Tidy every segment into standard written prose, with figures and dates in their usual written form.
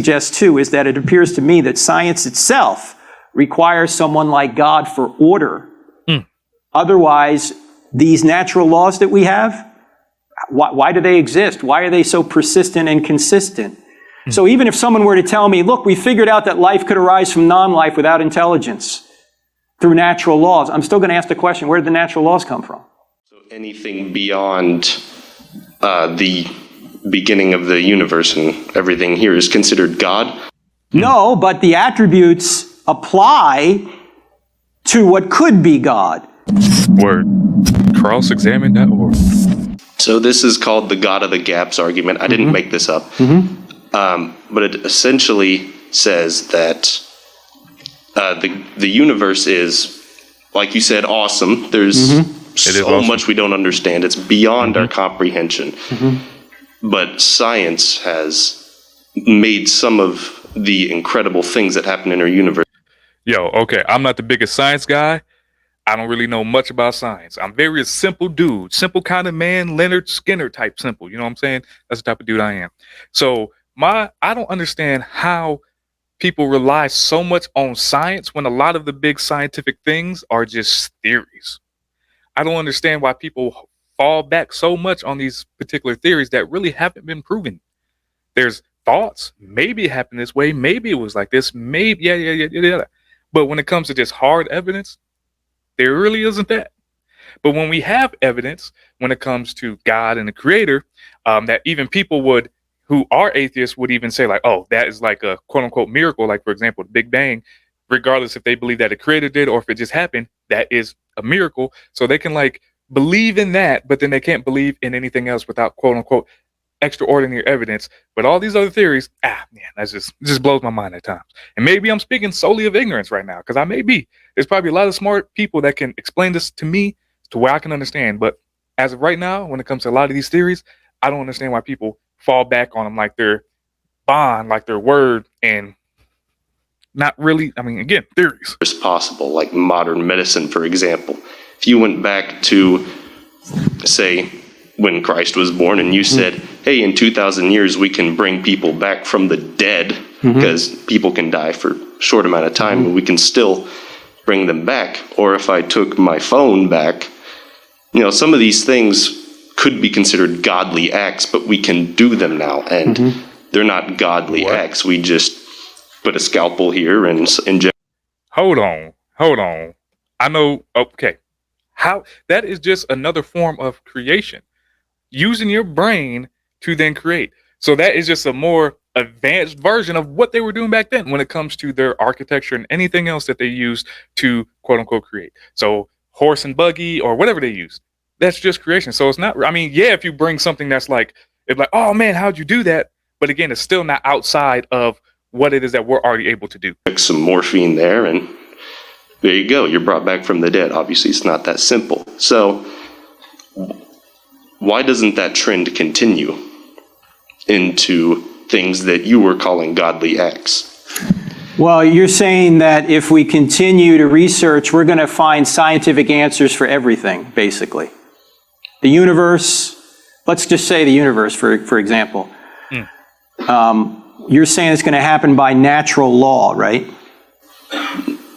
suggest too is that it appears to me that science itself requires someone like God for order. Otherwise, these natural laws that we have, why do they exist? Why are they so persistent and consistent? So even if someone were to tell me, look, we figured out that life could arise from non-life without intelligence through natural laws, I'm still going to ask the question, where did the natural laws come from? So anything beyond the beginning of the universe and everything here is considered God? No, but the attributes apply to what could be God. Word. Cross-examine.org. So this is called the God of the gaps argument. I didn't make this up. But it essentially says that the universe is, like you said, awesome. There's so much we don't understand. It's beyond our comprehension. But science has made some of the incredible things that happen in our universe. Yo, okay, I'm not the biggest science guy. I don't really know much about science. I'm very a simple dude, simple kind of man, Leonard Skinner type simple. You know what I'm saying? That's the type of dude I am. So I don't understand how people rely so much on science when a lot of the big scientific things are just theories. I don't understand why people fall back so much on these particular theories that really haven't been proven. There's thoughts, maybe it happened this way, maybe it was like this, maybe, yeah. But when it comes to just hard evidence, there really isn't that. But when we have evidence, when it comes to God and the creator, that even people who are atheists would even say like, oh, that is like a quote unquote miracle. Like, for example, the Big Bang, regardless if they believe that the creator did or if it just happened, that is a miracle. So they can like believe in that, but then they can't believe in anything else without quote unquote extraordinary evidence. But all these other theories, man, it just blows my mind at times. And maybe I'm speaking solely of ignorance right now, because I may be. There's probably a lot of smart people that can explain this to me to where I can understand. But as of right now, when it comes to a lot of these theories, I don't understand why people fall back on them like their bond, like their word, and not really, I mean, again, theories. It's possible, like modern medicine, for example. If you went back to, say, when Christ was born and you said, hey, in 2,000 years, we can bring people back from the dead, because people can die for a short amount of time, and we can still bring them back. Or if I took my phone back, some of these things could be considered godly acts, but we can do them now, and they're not godly acts. We just put a scalpel here and inject. Hold on. I know, okay. How that is just another form of creation. Using your brain to then create. So that is just a more advanced version of what they were doing back then when it comes to their architecture and anything else that they used to quote unquote create. So horse and buggy or whatever they used, that's just creation. So it's not, I mean, yeah, if you bring something that's like, it's like, oh man, how'd you do that? But again, it's still not outside of what it is that we're already able to do. Some morphine there, and there you go. You're brought back from the dead. Obviously, it's not that simple. So why doesn't that trend continue into things that you were calling godly acts? Well, you're saying that if we continue to research, we're going to find scientific answers for everything, basically. The universe, let's just say the universe, for example. You're saying it's going to happen by natural law, right?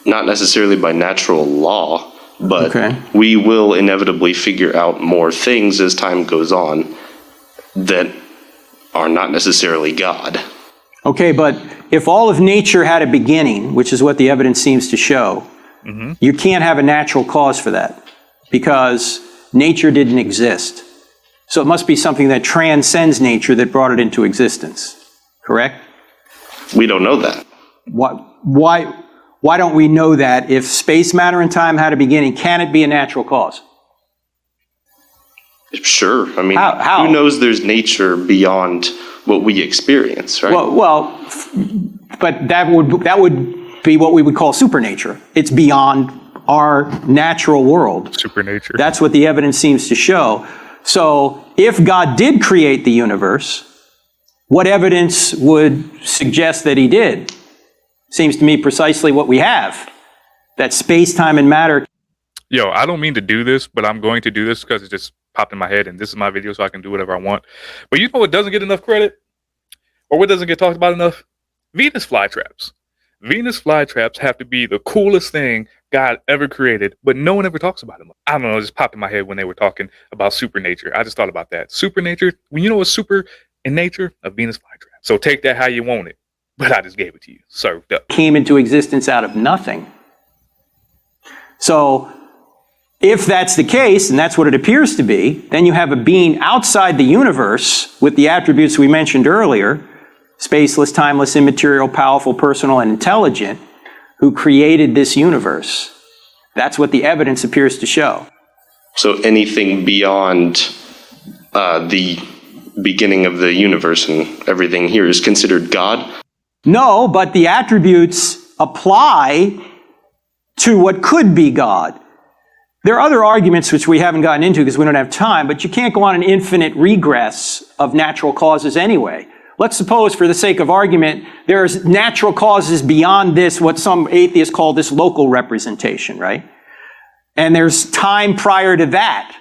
Not necessarily by natural law, but we will inevitably figure out more things as time goes on that are not necessarily God. Okay, but if all of nature had a beginning, which is what the evidence seems to show, you can't have a natural cause for that because nature didn't exist. So it must be something that transcends nature that brought it into existence, correct? We don't know that. Why don't we know that? If space, matter, and time had a beginning, can it be a natural cause? Sure. I mean, how? Who knows there's nature beyond what we experience, right? Well, but that would be what we would call supernature. It's beyond our natural world. Supernature. That's what the evidence seems to show. So if God did create the universe, what evidence would suggest that he did? Seems to me precisely what we have. That space, time, and matter. Yo, I don't mean to do this, but I'm going to do this because it just popped in my head and this is my video, so I can do whatever I want. But you know what doesn't get enough credit? Or what doesn't get talked about enough? Venus flytraps. Venus flytraps have to be the coolest thing God ever created, but no one ever talks about them. I don't know, it just popped in my head when they were talking about supernature. I just thought about that. Supernature, when you know what's super in nature? A Venus flytrap. So take that how you want it, but I just gave it to you, served up. Came into existence out of nothing. So if that's the case, and that's what it appears to be, then you have a being outside the universe with the attributes we mentioned earlier, spaceless, timeless, immaterial, powerful, personal, and intelligent, who created this universe. That's what the evidence appears to show. So anything beyond the beginning of the universe and everything here is considered God? No, but the attributes apply to what could be God. There are other arguments which we haven't gotten into because we don't have time, but you can't go on an infinite regress of natural causes anyway. Let's suppose, for the sake of argument, there's natural causes beyond this, what some atheists call this local representation, right? And there's time prior to that.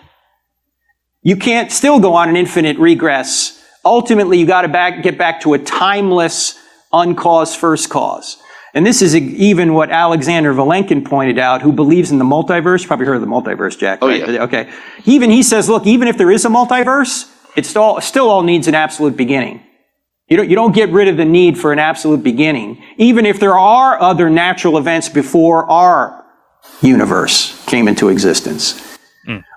You can't still go on an infinite regress. Ultimately, you got to get back to a timeless, uncaused first cause. And this is even what Alexander Vilenkin pointed out, who believes in the multiverse. You probably heard of the multiverse, Jack. Oh, right? yeah. Okay. Even he says, look, even if there is a multiverse, it still all needs an absolute beginning. You don't get rid of the need for an absolute beginning, even if there are other natural events before our universe came into existence.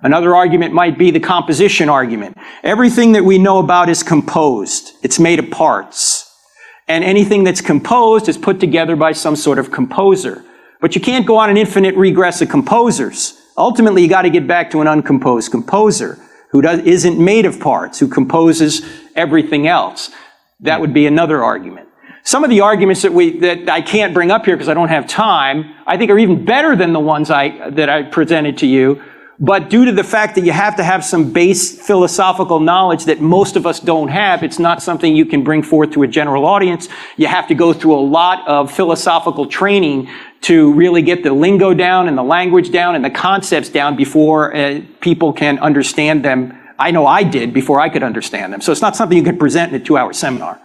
Another argument might be the composition argument. Everything that we know about is composed. It's made of parts. And anything that's composed is put together by some sort of composer. But you can't go on an infinite regress of composers. Ultimately, you got to get back to an uncomposed composer who isn't made of parts, who composes everything else. That would be another argument. Some of the arguments that I can't bring up here because I don't have time, I think are even better than the ones that I presented to you. But due to the fact that you have to have some base philosophical knowledge that most of us don't have, it's not something you can bring forth to a general audience. You have to go through a lot of philosophical training to really get the lingo down and the language down and the concepts down before people can understand them. I know I did before I could understand them. So it's not something you can present in a 2-hour seminar.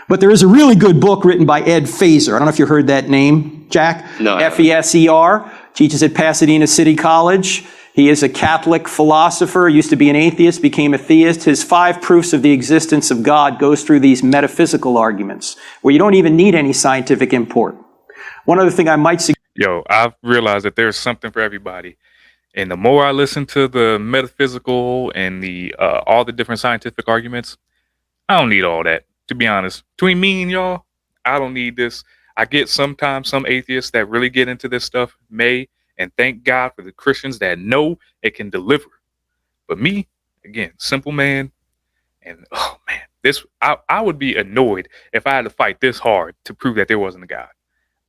But there is a really good book written by Ed Feser. I don't know if you heard that name, Jack. No. Feser, teaches at Pasadena City College. He is a Catholic philosopher, used to be an atheist, became a theist. His 5 proofs of the existence of God goes through these metaphysical arguments where you don't even need any scientific import. One other thing I might suggest. Yo, I've realized that there's something for everybody. And the more I listen to the metaphysical and the all the different scientific arguments, I don't need all that, to be honest. Between me and y'all, I don't need this. I get sometimes some atheists that really get into this stuff and thank God for the Christians that know it can deliver. But me, again, simple man, and oh man, I would be annoyed if I had to fight this hard to prove that there wasn't a God.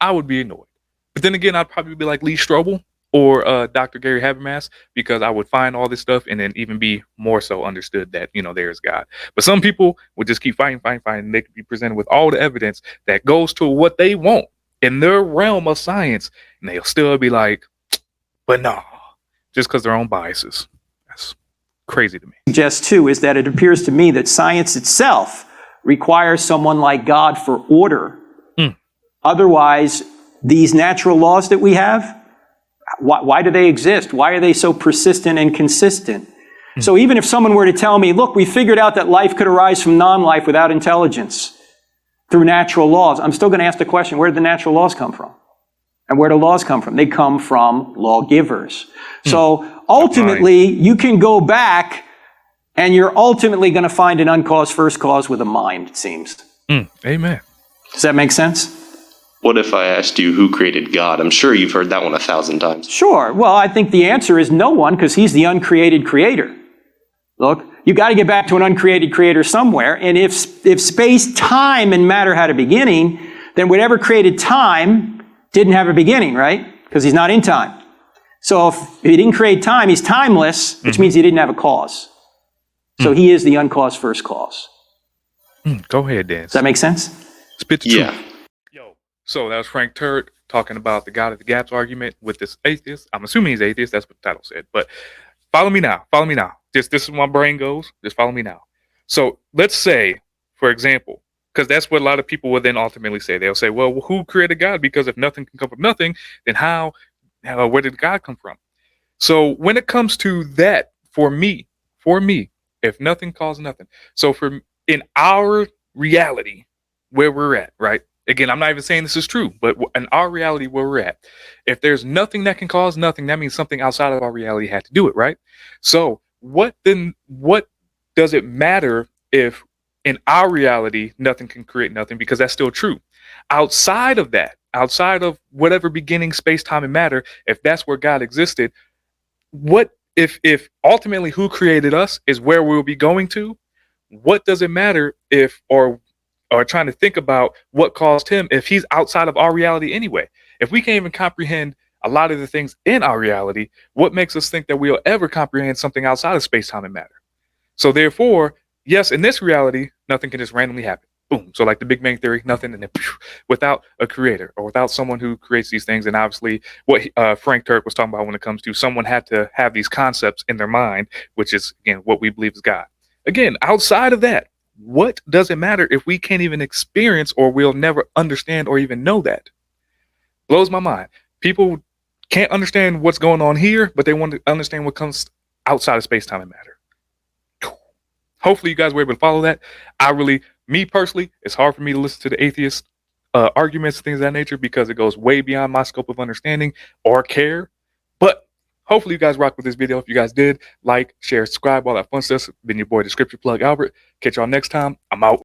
I would be annoyed. But then again, I'd probably be like Lee Strobel or Dr. Gary Habermas, because I would find all this stuff and then even be more so understood that, there is God. But some people would just keep fighting. They could be presented with all the evidence that goes to what they want in their realm of science. And they'll still be like, but no, just because their own biases. That's crazy to me. Suggest too is that it appears to me that science itself requires someone like God for order. Otherwise, these natural laws that we have, why do they exist? Why are they so persistent and consistent? So even if someone were to tell me, look, we figured out that life could arise from non-life without intelligence through natural laws, I'm still going to ask the question, where did the natural laws come from? And where do laws come from? They come from lawgivers. So ultimately, you can go back and you're ultimately going to find an uncaused first cause with a mind, it seems. Amen. Does that make sense? What if I asked you who created God? I'm sure you've heard that one 1,000 times. Sure. Well, I think the answer is no one, because he's the uncreated creator. Look, you got to get back to an uncreated creator somewhere. And if space, time, and matter had a beginning, then whatever created time didn't have a beginning, right? Because he's not in time. So if he didn't create time, he's timeless, which means he didn't have a cause. So he is the uncaused first cause. Go ahead, Dan. Does that make sense? Spit the truth. Yeah. So that was Frank Turek talking about the God of the Gaps argument with this atheist. I'm assuming he's atheist. That's what the title said. But follow me now. Follow me now. This is where my brain goes. Just follow me now. So let's say, for example, Because that's what a lot of people will then ultimately say. They'll say, well, who created God? Because if nothing can come from nothing, then where did God come from? So when it comes to that, for me, if nothing caused nothing. So in our reality, where we're at, right? Again, I'm not even saying this is true, but in our reality where we're at, if there's nothing that can cause nothing, that means something outside of our reality had to do it, right? So what does it matter if in our reality nothing can create nothing, because that's still true. Outside of that, outside of whatever beginning, space, time, and matter, if that's where God existed, what if ultimately who created us is where we'll be going to? What does it matter if or trying to think about what caused him if he's outside of our reality anyway? If we can't even comprehend a lot of the things in our reality, what makes us think that we'll ever comprehend something outside of space, time, and matter? So therefore, yes, in this reality, nothing can just randomly happen. Boom. So like the Big Bang Theory, nothing, and then without a creator or without someone who creates these things. And obviously what Frank Turek was talking about when it comes to someone had to have these concepts in their mind, which is, again, what we believe is God. Again, outside of that, what does it matter if we can't even experience or we'll never understand or even know that? Blows my mind. People can't understand what's going on here, but they want to understand what comes outside of space, time, and matter. Hopefully you guys were able to follow that. Me personally, it's hard for me to listen to the atheist arguments and things of that nature because it goes way beyond my scope of understanding or care. But hopefully you guys rock with this video. If you guys did, like, share, subscribe, all that fun stuff. Been your boy, the Scripture Plug Albert. Catch y'all next time. I'm out.